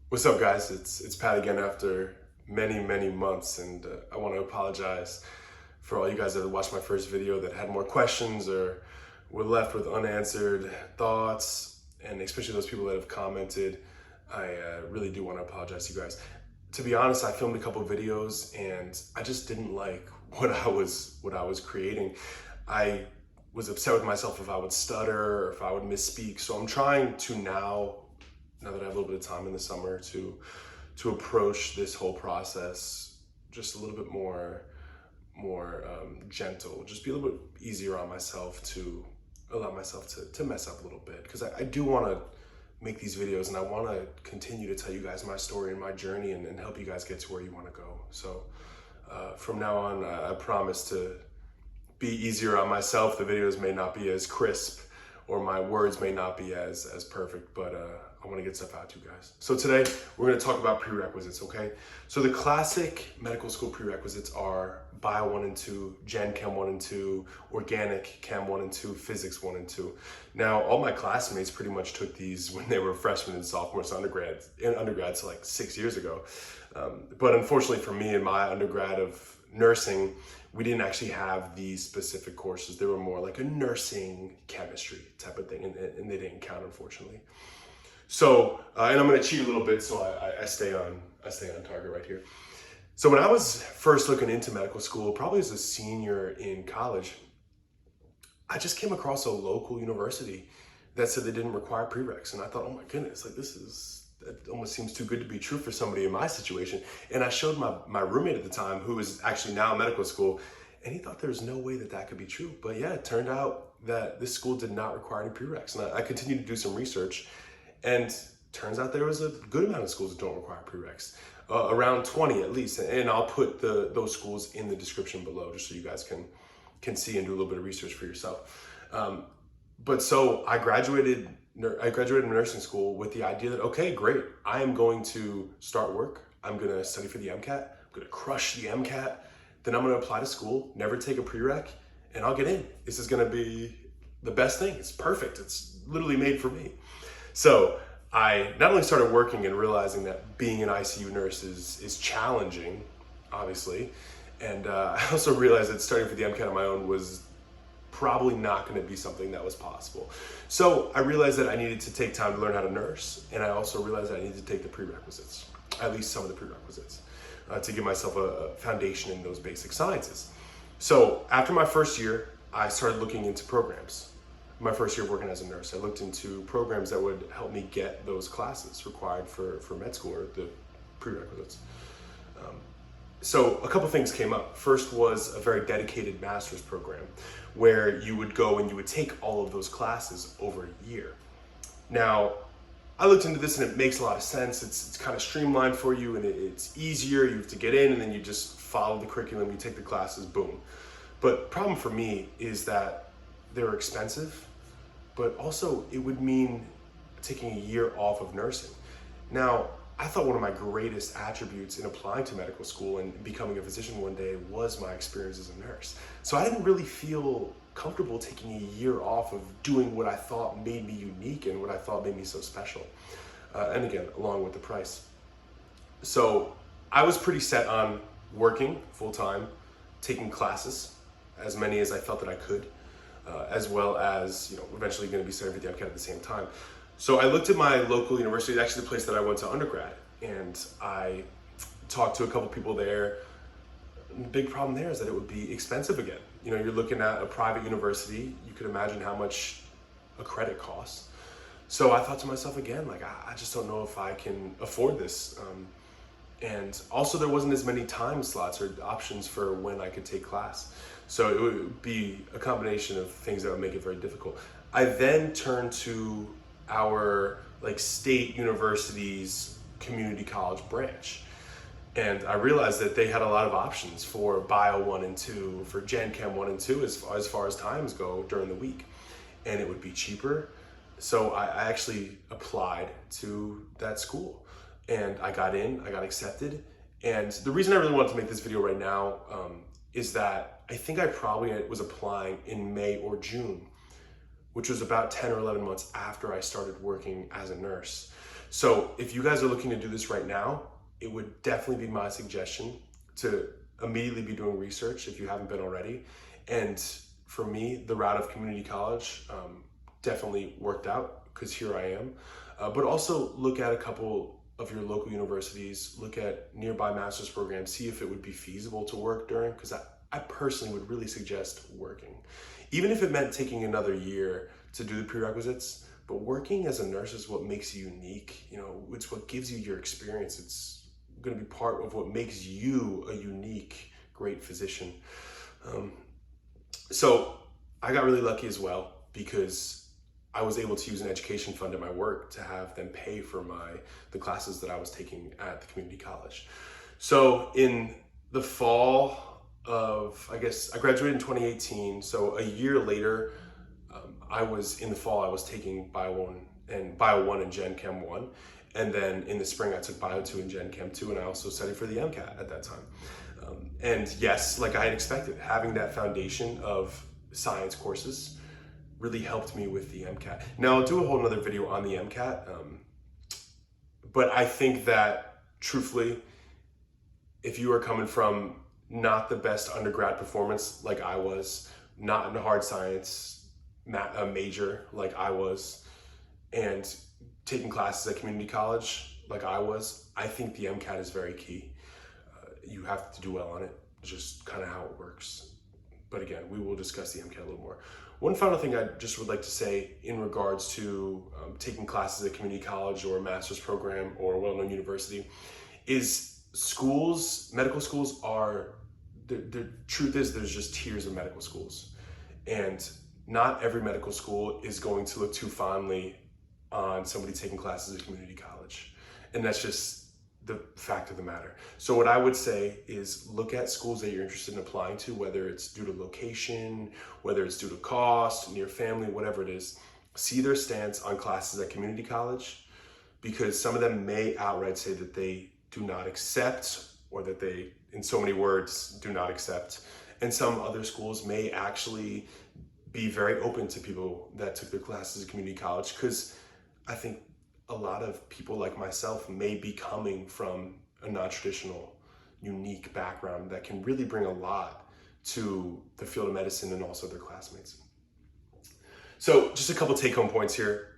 What's up, guys? It's Pat again after many months, and I want to apologize for all you guys that watched my first video that had more questions or were left with unanswered thoughts, and especially those people that have commented. I really do want to apologize to you guys. To be honest, I filmed a couple videos and I just didn't like what I was creating. I was upset with myself if I would stutter or if I would misspeak. So I'm trying to now that I have a little bit of time in the summer to approach this whole process just a little bit more gentle, just be a little bit easier on myself, to allow myself to mess up a little bit, because I do want to make these videos and I want to continue to tell you guys my story and my journey and help you guys get to where you want to go. So from now on, I promise to be easier on myself. The videos may not be as crisp or my words may not be as perfect, but I want to get stuff out to you guys. So today we're going to talk about prerequisites, okay? So the classic medical school prerequisites are Bio 1 and 2, Gen Chem 1 and 2, Organic Chem 1 and 2, Physics 1 and 2. Now, all my classmates pretty much took these when they were freshmen and sophomores, undergrads like 6 years ago. But unfortunately for me, in my undergrad of nursing, we didn't actually have these specific courses. They were more like a nursing chemistry type of thing, and they didn't count, unfortunately. So, and I'm going to cheat a little bit, so I stay on target right here. So when I was first looking into medical school, probably as a senior in college, I just came across a local university that said they didn't require prereqs, and I thought, oh my goodness, like that almost seems too good to be true for somebody in my situation. And I showed my roommate at the time, who is actually now in medical school, and he thought there was no way that could be true. But yeah, it turned out that this school did not require any prereqs, and I continued to do some research. And turns out there was a good amount of schools that don't require prereqs, around 20 at least. And I'll put those schools in the description below, just so you guys can see and do a little bit of research for yourself. But so I graduated nursing school with the idea that, okay, great, I am going to start work. I'm going to study for the MCAT. I'm going to crush the MCAT. Then I'm going to apply to school, never take a prereq, and I'll get in. This is going to be the best thing. It's perfect. It's literally made for me. So I not only started working and realizing that being an ICU nurse is challenging, obviously, and I also realized that starting for the MCAT on my own was probably not going to be something that was possible. So I realized that I needed to take time to learn how to nurse, and I also realized that I needed to take the prerequisites, at least some of the prerequisites, to give myself a foundation in those basic sciences. So after my first year, I started looking into programs. My first year of working as a nurse, I looked into programs that would help me get those classes required for med school, or the prerequisites. So a couple things came up. First was a very dedicated master's program where you would go and you would take all of those classes over a year. Now, I looked into this and it makes a lot of sense. It's kind of streamlined for you, and it's easier. You have to get in and then you just follow the curriculum, you take the classes, boom. But problem for me is that they're expensive, but also it would mean taking a year off of nursing. Now, I thought one of my greatest attributes in applying to medical school and becoming a physician one day was my experience as a nurse. So I didn't really feel comfortable taking a year off of doing what I thought made me unique and what I thought made me so special. And again, along with the price. So I was pretty set on working full-time, taking classes, as many as I felt that I could, as well as, eventually going to be studying for the MCAT at the same time. So I looked at my local university, it's actually the place that I went to undergrad, and I talked to a couple people there. The big problem there is that it would be expensive again. You're looking at a private university. You could imagine how much a credit costs. So I thought to myself again, like, I just don't know if I can afford this. And also there wasn't as many time slots or options for when I could take class. So it would be a combination of things that would make it very difficult. I then turned to our state university's community college branch. And I realized that they had a lot of options for Bio 1 and 2, for Gen Chem 1 and 2 as far as times go during the week. And it would be cheaper. So I actually applied to that school. And I got in, I got accepted. And the reason I really wanted to make this video right now is that I think I probably was applying in May or June, which was about 10 or 11 months after I started working as a nurse. So if you guys are looking to do this right now, it would definitely be my suggestion to immediately be doing research if you haven't been already. And for me, the route of community college definitely worked out because here I am. But also look at a couple of your local universities, look at nearby master's programs, see if it would be feasible to work during, because I personally would really suggest working. Even if it meant taking another year to do the prerequisites, but working as a nurse is what makes you unique. You know, it's what gives you your experience. It's going to be part of what makes you a unique, great physician. So I got really lucky as well because I was able to use an education fund at my work to have them pay for the classes that I was taking at the community college. So in the fall of, I graduated in 2018. So a year later, I was taking Bio 1 and Gen Chem 1. And then in the spring, I took Bio 2 and Gen Chem 2, and I also studied for the MCAT at that time. And yes, like I had expected, having that foundation of science courses really helped me with the MCAT. Now I'll do a whole nother video on the MCAT, but I think that truthfully, if you are coming from not the best undergrad performance like I was, not in a hard science major like I was, and taking classes at community college like I was, I think the MCAT is very key. You have to do well on it, just kind of how it works. But again, we will discuss the MCAT a little more. One final thing I just would like to say in regards to taking classes at community college or a master's program or a well-known university is medical schools are, the truth is there's just tiers of medical schools. And not every medical school is going to look too fondly on somebody taking classes at community college. And that's just the fact of the matter. So what I would say is look at schools that you're interested in applying to, whether it's due to location, whether it's due to cost, near family, whatever it is. See their stance on classes at community college, because some of them may outright say that they do not accept, or that they, in so many words, do not accept. And some other schools may actually be very open to people that took their classes at community college, because I think a lot of people like myself may be coming from a non-traditional, unique background that can really bring a lot to the field of medicine and also their classmates. So just a couple take-home points here.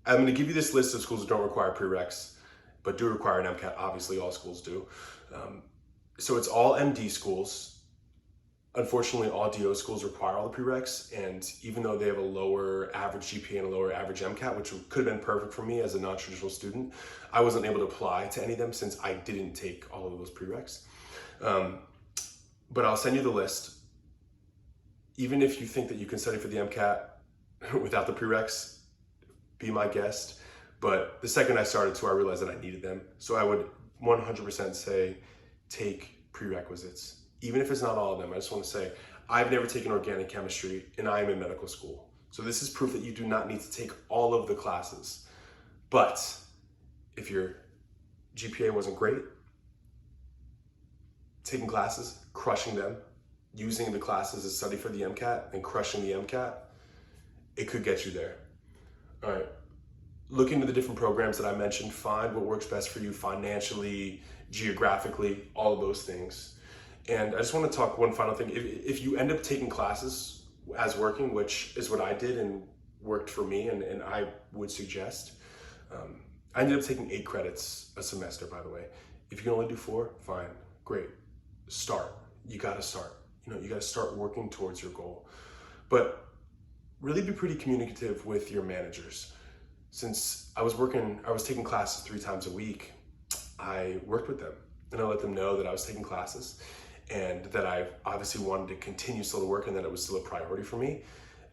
I'm going to give you this list of schools that don't require prereqs, but do require an MCAT. Obviously, all schools do. So it's all MD schools. Unfortunately, all DO schools require all the prereqs, and even though they have a lower average GPA and a lower average MCAT, which could have been perfect for me as a non-traditional student, I wasn't able to apply to any of them since I didn't take all of those prereqs. But I'll send you the list. Even if you think that you can study for the MCAT without the prereqs, be my guest. But the second I started to, I realized that I needed them. So I would 100% say take prerequisites. Even if it's not all of them, I just want to say, I've never taken organic chemistry and I am in medical school. So this is proof that you do not need to take all of the classes. But if your GPA wasn't great, taking classes, crushing them, using the classes to study for the MCAT and crushing the MCAT, it could get you there. All right. Look into the different programs that I mentioned, find what works best for you financially, geographically, all of those things. And I just want to talk one final thing. If you end up taking classes as working, which is what I did and worked for me, and I would suggest, I ended up taking 8 credits a semester, by the way. If you can only do 4, fine, great. Start. You got to start. You got to start working towards your goal. But really be pretty communicative with your managers. Since I was taking classes 3 times a week, I worked with them and I let them know that I was taking classes and that I obviously wanted to continue still to work and that it was still a priority for me.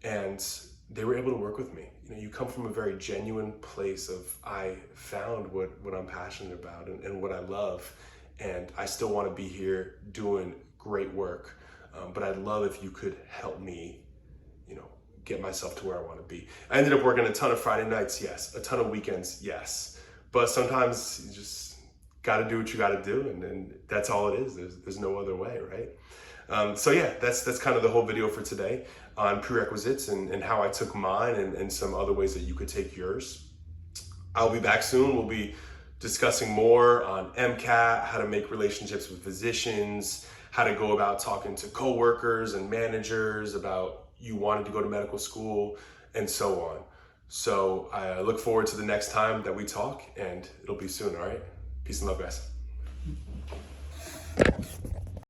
And they were able to work with me. You come from a very genuine place of, I found what I'm passionate about and what I love, and I still want to be here doing great work. But I'd love if you could help me, get myself to where I want to be. I ended up working a ton of Friday nights, yes. A ton of weekends, yes. But sometimes you just got to do what you got to do, and that's all it is. There's no other way, right? So yeah, that's kind of the whole video for today on prerequisites and how I took mine and some other ways that you could take yours. I'll be back soon. We'll be discussing more on MCAT, how to make relationships with physicians, how to go about talking to coworkers and managers about you wanting to go to medical school, and so on. So I look forward to the next time that we talk, and it'll be soon, all right? Peace and love, guys.